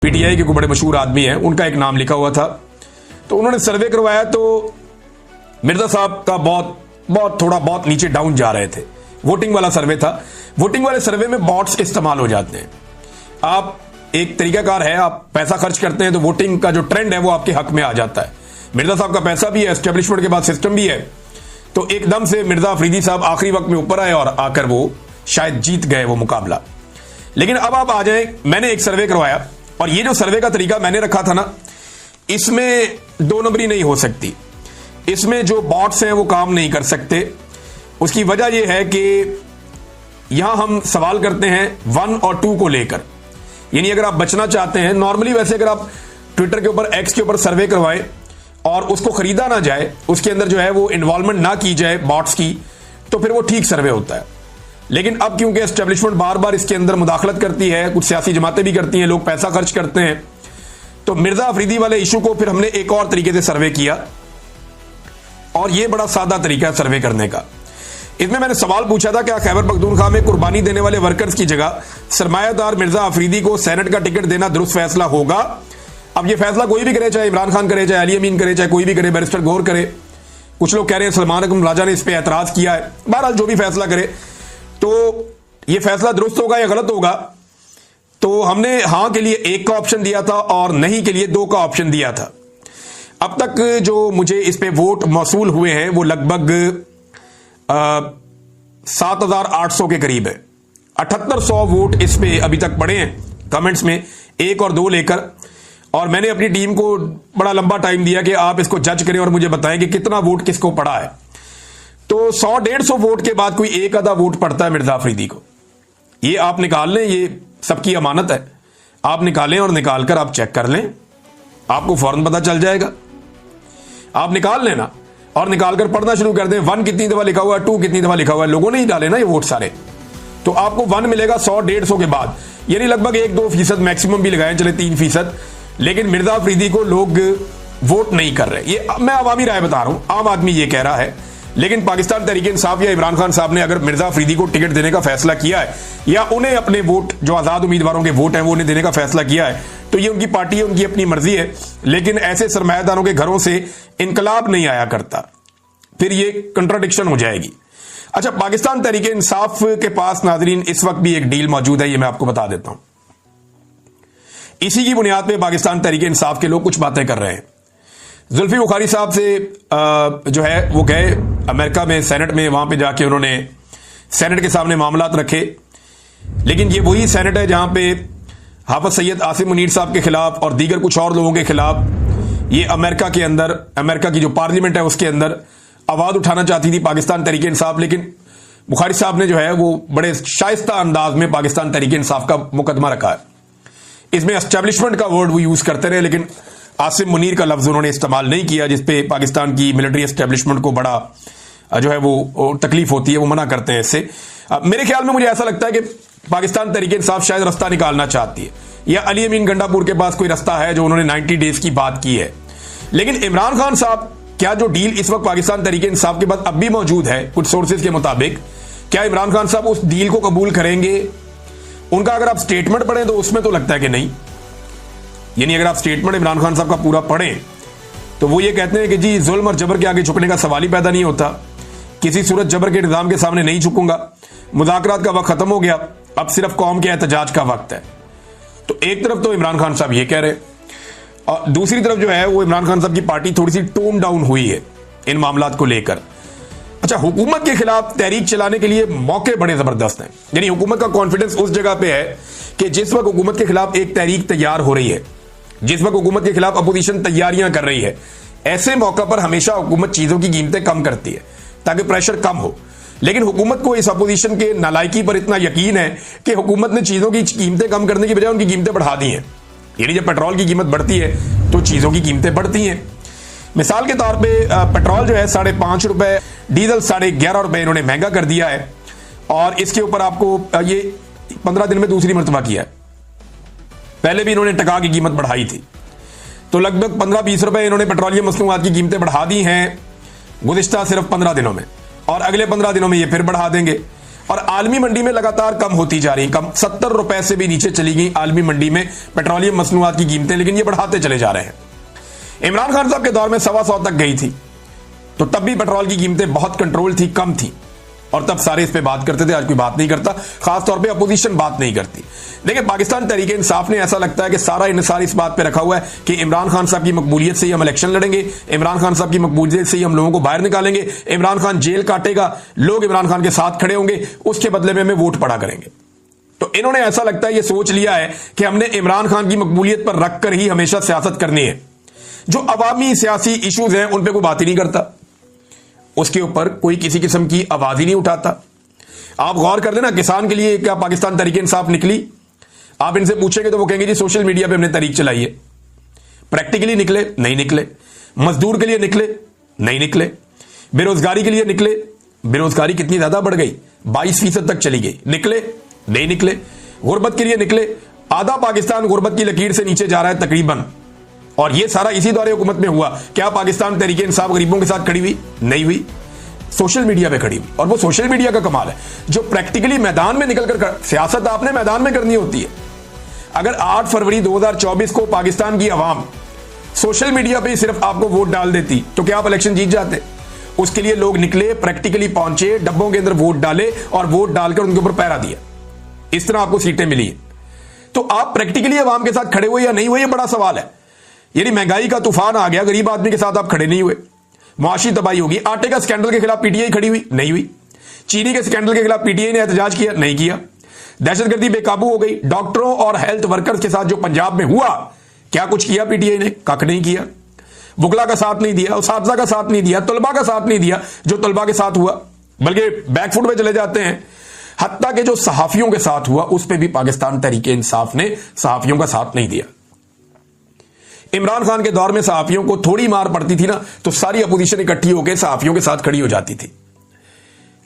PTI के कोई बड़े मशहूर आदमी हैं, उनका एक नाम लिखा हुआ था। तो उन्होंने सर्वे करवाया तो मिर्जा साहब का बहुत नीचे डाउन जा रहे थे। वोटिंग वाला सर्वे था। वोटिंग वाले सर्वे में बॉट्स इस्तेमाल हो जाते हैं। आप एक तरीकाकार है, आप पैसा खर्च करते हैं तो वोटिंग का जो ट्रेंड है वो आपके हक में आ जाता है। मिर्जा साहब का पैसा भी है, एस्टेब्लिशमेंट के बाद सिस्टम भी है, तो एकदम से मिर्जा अफरीदी साहब आखिरी वक्त में ऊपर आए और आकर वो शायद जीत गए वो मुकाबला। लेकिन अब आप आ जाएं, मैंने एक सर्वे करवाया और ये जो सर्वे का तरीका मैंने रखा था ना, इसमें दो नंबरी नहीं हो सकती। इसमें जो बॉट्स हैं वो काम नहीं कर सकते। उसकी वजह यह है कि यहां हम सवाल करते हैं 1 और 2 को लेकर, यानी अगर आप बचना चाहते हैं, नॉर्मली वैसे अगर आप ट्विटर के ऊपर, एक्स के ऊपर सर्वे करवाएं और उसको खरीदा ना जाए, उसके अंदर जो है वो इन्वॉल्वमेंट ना की जाए बॉट्स की, तो फिर वो ठीक सर्वे होता है। लेकिन अब क्योंकि एस्टेब्लिशमेंट बार बार इसके अंदर मुदाखलत करती है, कुछ सियासी जमातें भी करती हैं, लोग पैसा खर्च करते हैं, तो मिर्जा अफरीदी वाले इशू को फिर हमने एक और तरीके से सर्वे किया। और यह बड़ा सादा तरीका है सर्वे करने का। इसमें मैंने सवाल पूछा था, क्या खैबर पख्तूनख्वा में कुर्बानी देने वाले वर्कर्स की जगह सरमायादार मिर्जा अफरीदी को सेनेट का टिकट देना दुरुस्त फैसला होगा? अब यह फैसला कोई भी करे, चाहे इमरान खान करे, चाहे अली अमीन करे, चाहे कोई भी करे, बैरिस्टर गौर करे, कुछ लोग कह रहे हैं सलमान अकरम राजा ने इस पर एतराज किया है। बहरहाल जो भी फैसला करे, तो यह फैसला दुरुस्त होगा या गलत होगा? तो हमने हां के लिए 1 का ऑप्शन दिया था और नहीं के लिए 2 का ऑप्शन दिया था। अब तक जो मुझे इस पे वोट मौसूल हुए हैं वो लगभग 7,800 के करीब है। 7,800 वोट इस पे अभी तक पड़े हैं कमेंट्स में, 1 और 2 लेकर। और मैंने अपनी टीम को बड़ा लंबा टाइम दिया कि आप इसको जज करें और मुझे बताएं कि कितना वोट किसको पड़ा है। तो 100-150 वोट के बाद कोई एक आधा वोट पड़ता है मिर्जा अफरीदी को। ये आप निकाल लें, ये सबकी अमानत है। आप निकालें और निकालकर आप चेक कर लें, आपको फौरन पता चल जाएगा। आप निकाल लेना और निकालकर पढ़ना शुरू कर दें। 1 कितनी दफा लिखा हुआ है, 2 कितनी दफा लिखा हुआ है, लोगों ने ही डाले ना ये वोट सारे। तो आपको 1 मिलेगा 100-150 के बाद, यानी लगभग 1-2% मैक्सिमम भी लगाएं, चले 3%। लेकिन मिर्जा अफरीदी को लोग वोट नहीं कर रहे। ये मैं अवामी राय बता रहा हूं, आम आदमी ये कह रहा है। लेकिन पाकिस्तान तहरीक इंसाफ या इमरान खान साहब ने अगर मिर्जा अफरीदी को टिकट देने का फैसला किया है, या उन्हें अपने वोट, जो आजाद उम्मीदवारों के वोट हैं वो उन्हें देने का फैसला किया है, तो ये उनकी पार्टी है, उनकी अपनी मर्जी है। लेकिन ऐसे सरमायादारों के घरों से इनकलाब नहीं आया करता, फिर ये कंट्राडिक्शन हो जाएगी। अच्छा, पाकिस्तान तहरीक इंसाफ के पास नाजरीन इस वक्त भी एक डील मौजूद है, ये मैं आपको बता देता हूं। इसी की बुनियाद पे पाकिस्तान तहरीक इंसाफ के लोग कुछ बातें कर रहे हैं। जुल्फी बुखारी साहब से जो है वो गए अमेरिका में, सेनेट में, वहां पे जाके उन्होंने सेनेट के सामने मामलात रखे। लेकिन ये वही सेनेट है जहां पे हाफिज सैयद आसिम मुनीर साहब के खिलाफ और दीगर कुछ और लोगों के खिलाफ ये अमेरिका के अंदर, अमेरिका की जो पार्लियामेंट है उसके अंदर आवाज उठाना चाहती थी पाकिस्तान तहरीक इंसाफ। लेकिन बुखारी साहब ने जो है वो बड़े शाइस्ता अंदाज में पाकिस्तान तहरीक इंसाफ का मुकदमा रखा है। इसमें एस्टेब्लिशमेंट का वर्ड वो यूज करते रहे, लेकिन आसिम मुनीर का लफ्ज उन्होंने इस्तेमाल नहीं किया, जिसपे पाकिस्तान की मिलिट्री एस्टेब्लिशमेंट को बड़ा जो है वो तकलीफ होती है, वो मना करते हैं इससे। मेरे ख्याल में मुझे ऐसा लगता है कि पाकिस्तान तहरीक इंसाफ शायद रास्ता निकालना चाहती है, या अली अमीन गंडापुर के पास कोई रास्ता है जो उन्होंने 90 डेज की बात की है। लेकिन इमरान खान साहब, क्या जो डील इस वक्त पाकिस्तान तहरीक इंसाफ के बाद अब भी मौजूद है कुछ सोर्सेज के मुताबिक, क्या इमरान खान साहब उस डील को कबूल करेंगे? उनका अगर आप स्टेटमेंट पढ़ें तो उसमें तो लगता है कि नहीं। यानी अगर आप स्टेटमेंट इमरान खान साहब का पूरा पढ़ें तो वो ये कहते हैं कि जी जुल्म और जबर के आगे झुकने का सवाल ही पैदा नहीं होता, किसी सूरत जबर के निजाम के सामने नहीं झुकूंगा, मुज़ाकरात का वक्त खत्म हो गया, अब सिर्फ कौम के एहतजाज का वक्त है। तो एक तरफ तो इमरान खान साहब ये कह रहे हैं, और दूसरी तरफ जो है वो इमरान खान साहब की पार्टी थोड़ी सी टोन डाउन हुई है इन मामलात को लेकर। अच्छा, हुकूमत के खिलाफ तहरीक चलाने के लिए मौके बड़े जबरदस्त हैं। यानी हुकूमत का कॉन्फिडेंस उस जगह पे है कि जिस वक्त हुकूमत के खिलाफ एक तहरीक तैयार हो रही है, जिस वक्त हुकूमत के खिलाफ अपोजिशन तैयारियां कर रही है, ऐसे मौका पर हमेशा हुकूमत चीजों की कीमतें कम करती है ताकि प्रेशर कम हो। लेकिन हुकूमत को इस अपोजिशन के नालायकी पर इतना यकीन है कि हुकूमत ने चीजों की कीमतें कम करने की बजाय उनकी कीमतें बढ़ा दी हैं। यानी जब पेट्रोल की कीमत बढ़ती है तो चीजों की कीमतें बढ़ती हैं। मिसाल के तौर पर पेट्रोल जो है 5.5 रुपए, डीजल 11.5 रुपए इन्होंने महंगा कर दिया है, और इसके ऊपर आपको ये 15 दिन में दूसरी मरतबा किया है। पहले भी इन्होंने टका की कीमत बढ़ाई थी, तो लगभग 15-20 रुपए इन्होंने पेट्रोलियम मसनूआत की कीमतें बढ़ा दी हैं गुज़िश्ता सिर्फ 15 दिनों में, और अगले 15 दिनों में ये फिर बढ़ा देंगे। और आलमी मंडी में लगातार कम होती जा रही, कम 70 रुपए से भी नीचे चली गई आलमी मंडी में पेट्रोलियम मसनूआत की कीमतें, लेकिन ये बढ़ाते चले जा रहे हैं। इमरान खान साहब के दौर में 125 तक गई थी, तो तब भी पेट्रोल की कीमतें बहुत कंट्रोल थी, कम थी, और तब सारे इस पे बात करते थे। आज कोई बात नहीं करता, खासतौर पे अपोजिशन बात नहीं करती। देखिए, पाकिस्तान तहरीक इंसाफ ने ऐसा लगता है कि सारा इन्हिसार इस बात पे रखा हुआ है कि इमरान खान साहब की मकबूलियत से ही हम इलेक्शन लड़ेंगे, इमरान खान साहब की मकबूलियत से ही हम लोगों को बाहर निकालेंगे, इमरान खान जेल काटेगा, लोग इमरान खान के साथ खड़े होंगे, उसके बदले में हमें वोट पड़ा करेंगे। तो इन्होंने ऐसा लगता है, ये सोच लिया है कि हमने इमरान खान की मकबूलियत पर रखकर ही हमेशा सियासत करनी है। जो अवामी सियासी इशूज हैं उन पर कोई बात ही नहीं करता, उसके ऊपर कोई किसी किस्म की आवाज ही नहीं उठाता। आप गौर कर लेना, किसान के लिए क्या पाकिस्तान तहरीक इंसाफ निकली? आप इनसे पूछेंगे तो वो कहेंगे जी सोशल मीडिया पे हमने तहरीक चलाई है। प्रैक्टिकली निकले? नहीं निकले। मजदूर के लिए निकले? नहीं निकले। बेरोजगारी के लिए निकले? बेरोजगारी कितनी ज्यादा बढ़ गई, 22% तक चली गई, निकले? नहीं निकले। गुर्बत के लिए निकले? आधा पाकिस्तान गुर्बत की लकीर से नीचे जा रहा है तकरीबन, और यह सारा इसी दौरे हुकूमत में हुआ। क्या पाकिस्तान तहरीक इंसाफ गरीबों के साथ खड़ी हुई? नहीं हुई, सोशल मीडिया पे खड़ी हुई। और वो सोशल मीडिया का कमाल है, जो प्रैक्टिकली मैदान में निकलकर सियासत आपने मैदान में करनी होती है। अगर 8 फरवरी 2024 को पाकिस्तान की आवाम सोशल मीडिया पे सिर्फ आपको वोट डाल देती तो क्या आप इलेक्शन जीत जाते? उसके लिए लोग निकले, प्रैक्टिकली पहुंचे, डब्बों के अंदर वोट डाले और वोट डालकर उनके ऊपर पहरा दिया, इस तरह आपको सीटें मिली है। तो आप प्रैक्टिकली आवाम के साथ खड़े हुए या नहीं हुए, ये बड़ा सवाल है। यानी महंगाई का तूफान आ गया, गरीब आदमी के साथ आप खड़े नहीं हुए, मुआशी तबाही होगी। आटे का स्कैंडल के खिलाफ पीटीआई खड़ी हुई? नहीं हुई। चीनी के स्कैंडल के खिलाफ पीटीआई ने एहतजाज किया? नहीं किया। दहशतगर्दी बेकाबू हो गई, डॉक्टरों और हेल्थ वर्कर्स के साथ जो पंजाब में हुआ, क्या कुछ किया पीटीआई ने? कख नहीं किया। बुकला का साथ नहीं दिया, उसातिज़ा का साथ नहीं दिया, तलबा का साथ नहीं दिया जो तलबा के साथ हुआ, बल्कि बैकफुट में चले जाते हैं। हत्ता के जो सहाफियों के साथ हुआ उस पर भी पाकिस्तान तहरीक इंसाफ ने सहाफियों का साथ नहीं दिया। इमरान खान के दौर में सहाफियों को थोड़ी मार पड़ती थी ना, तो सारी अपोजिशन इकट्ठी होकर सहाफियों के साथ खड़ी हो जाती थी।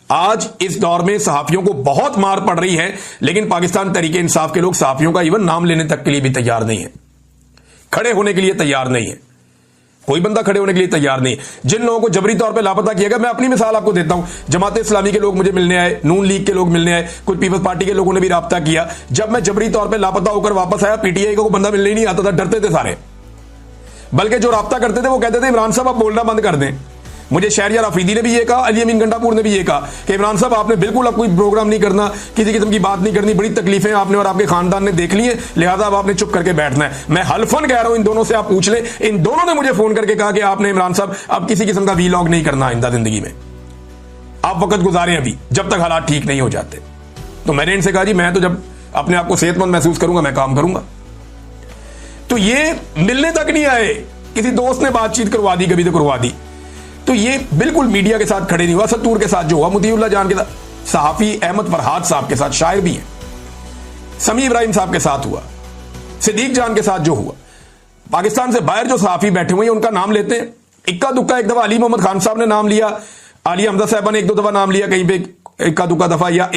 आज इस दौर में सहाफियों को बहुत मार पड़ रही है, लेकिन पाकिस्तान तहरीक इंसाफ के लोग सहाफियों का इवन नाम लेने तक के लिए भी तैयार नहीं है, खड़े होने के लिए तैयार नहीं है। कोई बंदा खड़े होने के लिए तैयार नहीं है। जिन लोगों को जबरी तौर पे लापता किया गया, मैं अपनी मिसाल आपको देता हूं, जमात इस्लामी के लोग मुझे मिलने आए, नून लीग के लोग मिलने आए, कुछ पीपल्स पार्टी के लोगों ने भी राब्ता किया। जब मैं जबरी तौर पे लापता होकर वापस आया, पीटीआई को कोई बंदा मिलने ही नहीं आता था, डरते थे सारे। बल्कि जो राब्ता करते थे वो कहते थे इमरान साहब आप बोलना बंद कर दें। मुझे शहरियार अफरीदी ने भी ये कहा, अली अमीन गंडापुर ने भी ये कहा कि इमरान साहब आपने बिल्कुल अब कोई प्रोग्राम नहीं करना, किसी किस्म की बात नहीं करनी, बड़ी तकलीफें आपने और आपके खानदान ने देख ली है, लिहाजा अब आपने चुप करके बैठना है। मैं हल्फन कह रहा हूं, इन दोनों से आप पूछ लें, इन दोनों ने मुझे फोन करके कहा कि आपने इमरान साहब अब किसी किस्म का वीलॉग नहीं करना आइंदा जिंदगी में, आप वक्त गुजारें अभी जब तक हालात ठीक नहीं हो जाते। तो मैंने इनसे कहा जी मैं तो जब अपने आप को सेहतमंद महसूस करूंगा मैं काम करूंगा। तो ये मिलने तक नहीं आए, किसी दोस्त ने बातचीत करवा दी, कभी तो करवा दी। तो ये बिल्कुल मीडिया के साथ खड़े नहीं हुआ। सत्तूर के साथ जो हुआ, मुतीउल्लाह जान के साथ, सहाफी अहमद फरहाद साहब के साथ, शायर भी हैं, समी इब्राहिम साहब के साथ हुआ, सिद्दीक जान के साथ जो हुआ, पाकिस्तान से बाहर जो सहाफी बैठे हुए हैं उनका नाम लेते हैं इक्का दुक्का। एक दफा अली मोहम्मद खान साहब ने नाम लिया, आलिया हमजा साहबा ने एक दो दफा नाम लिया कहीं पे, इक्का दुक्का दफा, या